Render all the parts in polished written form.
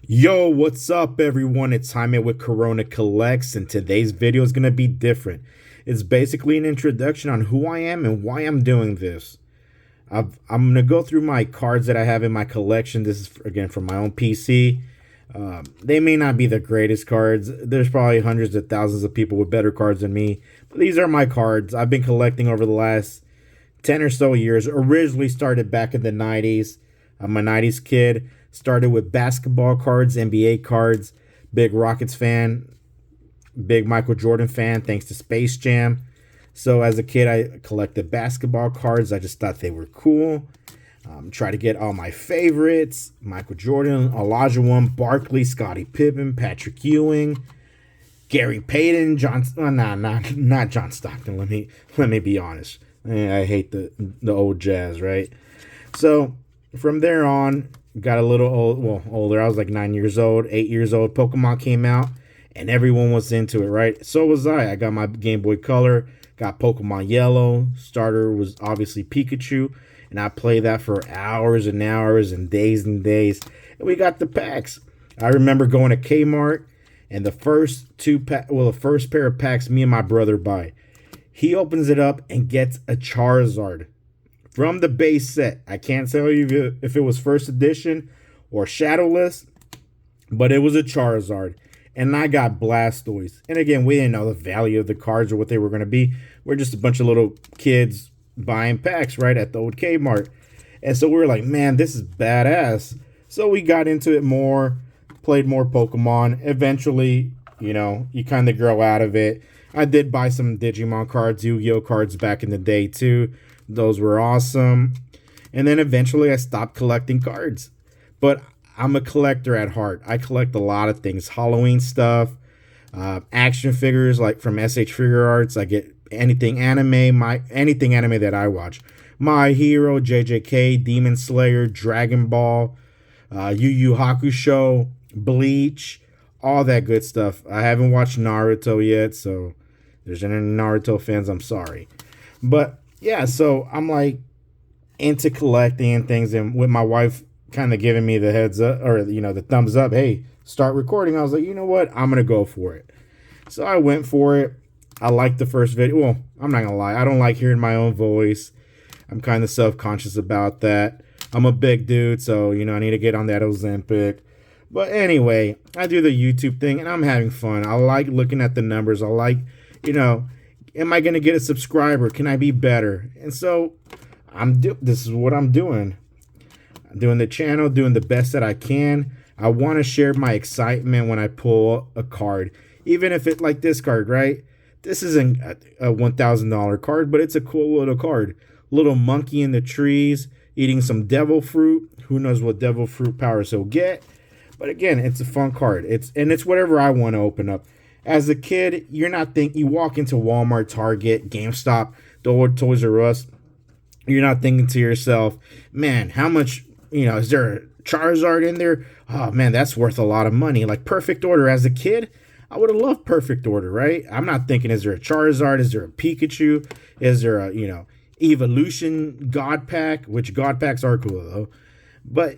Yo, what's up everyone? It's Jaime with Corona Collects, and today's video is going to be different. It's basically an introduction on who I am and why I'm doing this. I'm going to go through my cards that I have in my collection. This is, again, from my own PC. They may not be the greatest cards. There's probably hundreds of thousands of people with better cards than me. But these are my cards. I've been collecting over the last 10 or so years. Originally started back in the 90s. I'm a 90s kid. Started with basketball cards, NBA cards. Big Rockets fan. Big Michael Jordan fan thanks to Space Jam. So as a kid, I collected basketball cards. I just thought they were cool. Try to get all my favorites: Michael Jordan, Olajuwon, Barkley, Scottie Pippen, Patrick Ewing, Gary Payton, not John Stockton. Let me be honest. I hate the old Jazz, right? So from there on, got a little older. I was like 9 years old, 8 years old. Pokemon came out, and everyone was into it, right? So was I. I got my Game Boy Color, got Pokemon Yellow. Starter was obviously Pikachu, and I played that for hours and hours and days and days. And we got the packs. I remember going to Kmart, and the first pair of packs me and my brother buy. He opens it up and gets a Charizard from the base set. I can't tell you if it was first edition or shadowless, but it was a Charizard. And I got Blastoise. And again, we didn't know the value of the cards or what they were going to be. We're just a bunch of little kids buying packs, right, at the old Kmart. And so we were like, man, this is badass. So we got into it more, played more Pokemon. Eventually, you kind of grow out of it. I did buy some Digimon cards, Yu-Gi-Oh cards back in the day too. Those were awesome. And then eventually I stopped collecting cards. But I'm a collector at heart. I collect a lot of things. Halloween stuff, action figures like from SH Figure Arts. I get anything anime, anything anime that I watch. My Hero, JJK, Demon Slayer, Dragon Ball, Yu Yu Hakusho, Bleach, all that good stuff. I haven't watched Naruto yet, so if there's any Naruto fans, I'm sorry. But yeah, so I'm like into collecting and things, and with my wife kind of giving me the heads up, or the thumbs up, hey, start recording. I was like, you know what, I'm gonna go for it. So I went for it. I liked the first video. Well, I'm not gonna lie, I don't like hearing my own voice. I'm kind of self-conscious about that. I'm a big dude, so I need to get on that Ozempic. But anyway, I do the YouTube thing and I'm having fun. I like looking at the numbers. I like, am I gonna get a subscriber? Can I be better? And so this is what I'm doing. I'm doing the channel, doing the best that I can. I want to share my excitement when I pull a card, even if it like this card, right? This isn't a $1,000 card, but it's a cool little card. Little monkey in the trees eating some devil fruit. Who knows what devil fruit powers he'll get? But again, it's a fun card. It's whatever I want to open up. As a kid, you walk into Walmart, Target, GameStop, the old Toys R Us. You're not thinking to yourself, man, how much, is there a Charizard in there? Oh man, that's worth a lot of money. Like Perfect Order as a kid, I would have loved Perfect Order, right? I'm not thinking, is there a Charizard? Is there a Pikachu? Is there a, Evolution God Pack? Which God Packs are cool though. But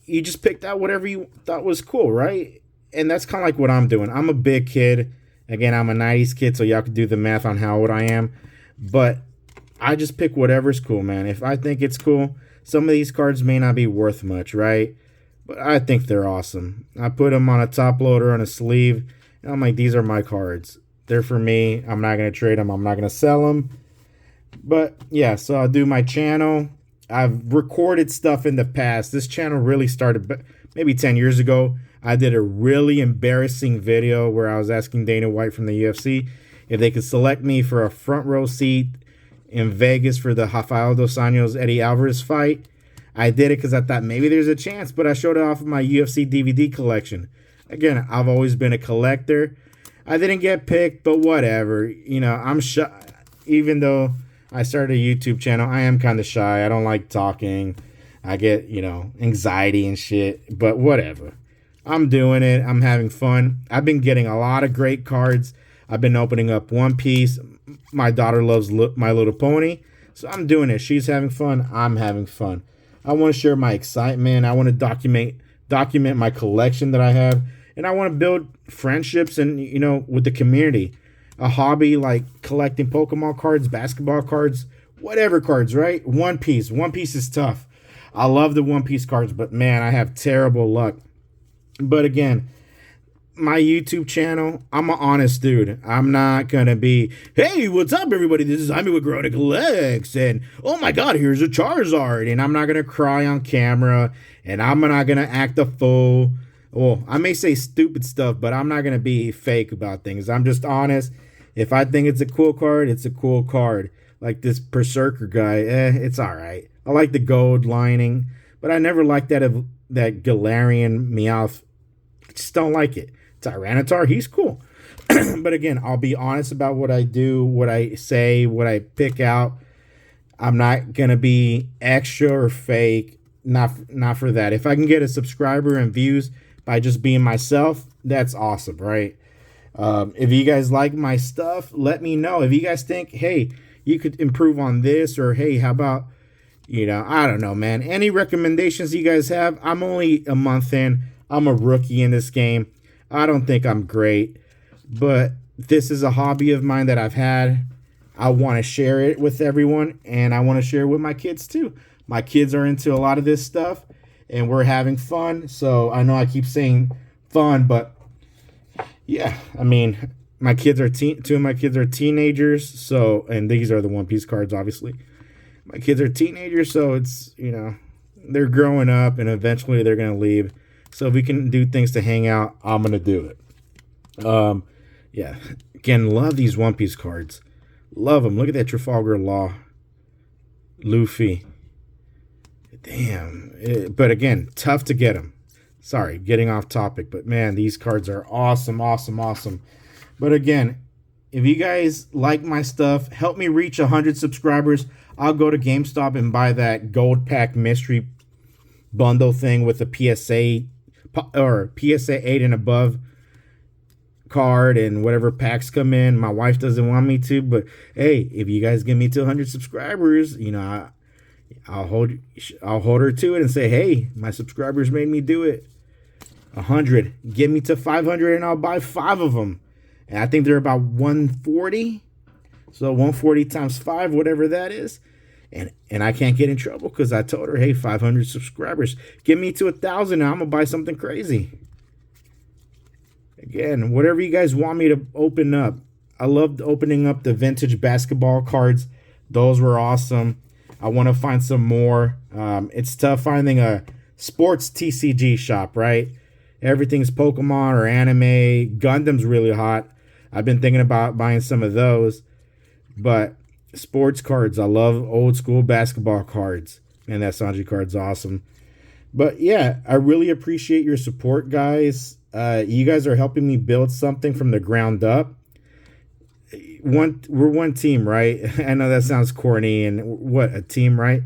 you just picked out whatever you thought was cool, right? And that's kind of like what I'm doing. I'm a big kid. Again, I'm a 90s kid, so y'all can do the math on how old I am. But I just pick whatever's cool, man. If I think it's cool, some of these cards may not be worth much, right? But I think they're awesome. I put them on a top loader, on a sleeve, and I'm like, these are my cards. They're for me. I'm not going to trade them. I'm not going to sell them. But yeah, so I'll do my channel. I've recorded stuff in the past. This channel really started maybe 10 years ago. I did a really embarrassing video where I was asking Dana White from the UFC if they could select me for a front row seat in Vegas for the Rafael dos Anjos Eddie Alvarez fight. I did it because I thought maybe there's a chance, but I showed it off of my UFC DVD collection. Again, I've always been a collector. I didn't get picked, but whatever. I'm shy. Even though I started a YouTube channel, I am kind of shy. I don't like talking. I get, anxiety and shit, but whatever. I'm doing it. I'm having fun. I've been getting a lot of great cards. I've been opening up One Piece. My daughter loves My Little Pony, so I'm doing it. She's having fun. I'm having fun. I want to share my excitement. I want to document my collection that I have, and I want to build friendships and, with the community. A hobby like collecting Pokemon cards, basketball cards, whatever cards, right? One Piece. One Piece is tough. I love the One Piece cards, but man, I have terrible luck. But again, my YouTube channel, I'm an honest dude. I'm not gonna be, hey, what's up, everybody? This is Jaime with Corona Collects, and oh my god, here's a Charizard. And I'm not gonna cry on camera, and I'm not gonna act a fool. Well, I may say stupid stuff, but I'm not gonna be fake about things. I'm just honest. If I think it's a cool card, it's a cool card. Like this Berserker guy, it's all right. I like the gold lining, but I never liked that Galarian Meowth. I just don't like it. Tyranitar, he's cool. But again, I'll be honest about what I do, what I say, what I pick out. I'm not going to be extra or fake. Not for that. If I can get a subscriber and views by just being myself, that's awesome, right? If you guys like my stuff, let me know. If you guys think, hey, you could improve on this, or hey, how about, I don't know, man. Any recommendations you guys have? I'm only a month in. I'm a rookie in this game. I don't think I'm great, but this is a hobby of mine that I've had. I want to share it with everyone, and I want to share it with my kids too. My kids are into a lot of this stuff, and we're having fun. So I know I keep saying fun, but yeah, I mean, my kids are two of my kids are teenagers. So, and these are the One Piece cards, obviously. My kids are teenagers, so it's, they're growing up, and eventually they're going to leave. So if we can do things to hang out, I'm going to do it. Yeah. Again, love these One Piece cards. Love them. Look at that Trafalgar Law. Luffy. Damn. But again, tough to get them. Sorry, getting off topic. But man, these cards are awesome, awesome, awesome. But again, if you guys like my stuff, help me reach 100 subscribers. I'll go to GameStop and buy that gold pack mystery bundle thing with a PSA or PSA 8 and above card and whatever packs come in. My wife doesn't want me to, but hey, if you guys get me to 100 subscribers, I'll hold her to it and say, hey, my subscribers made me do it. 100, get me to 500 and I'll buy 5 of them. And I think they're about 140. So 140 times 5, whatever that is. And I can't get in trouble because I told her, hey, 500 subscribers. Get me to 1,000 and I'm going to buy something crazy. Again, whatever you guys want me to open up. I loved opening up the vintage basketball cards. Those were awesome. I want to find some more. It's tough finding a sports TCG shop, right? Everything's Pokemon or anime. Gundam's really hot. I've been thinking about buying some of those. But sports cards, I love old school basketball cards. Man, that Sanji card's awesome. But yeah, I really appreciate your support, guys. You guys are helping me build something from the ground up. We're one team, right? I know that sounds corny and what, a team, right?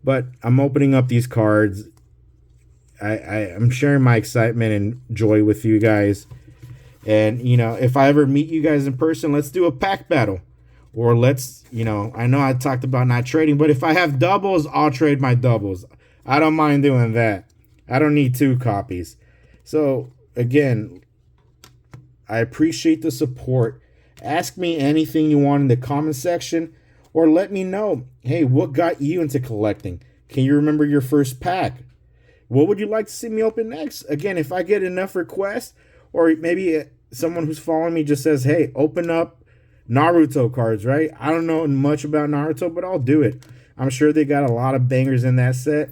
But I'm opening up these cards. I'm sharing my excitement and joy with you guys. And, if I ever meet you guys in person, let's do a pack battle. Or let's, I know I talked about not trading, but if I have doubles, I'll trade my doubles. I don't mind doing that. I don't need 2 copies. So, again, I appreciate the support. Ask me anything you want in the comment section, or let me know, hey, what got you into collecting? Can you remember your first pack? What would you like to see me open next? Again, if I get enough requests, or maybe someone who's following me just says, hey, open up Naruto cards, right? I don't know much about Naruto, but I'll do it. I'm sure they got a lot of bangers in that set.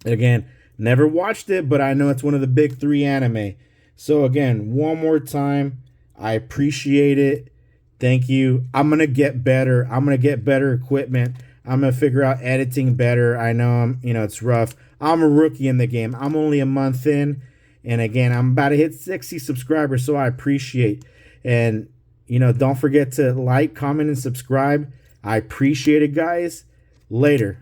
Again, never watched it, but I know it's one of the big 3 anime. So again, one more time, I appreciate it. Thank you. I'm going to get better. I'm going to get better equipment. I'm going to figure out editing better. I know it's rough. I'm a rookie in the game. I'm only a month in. And again, I'm about to hit 60 subscribers, so I appreciate. And, don't forget to like, comment, and subscribe. I appreciate it, guys. Later.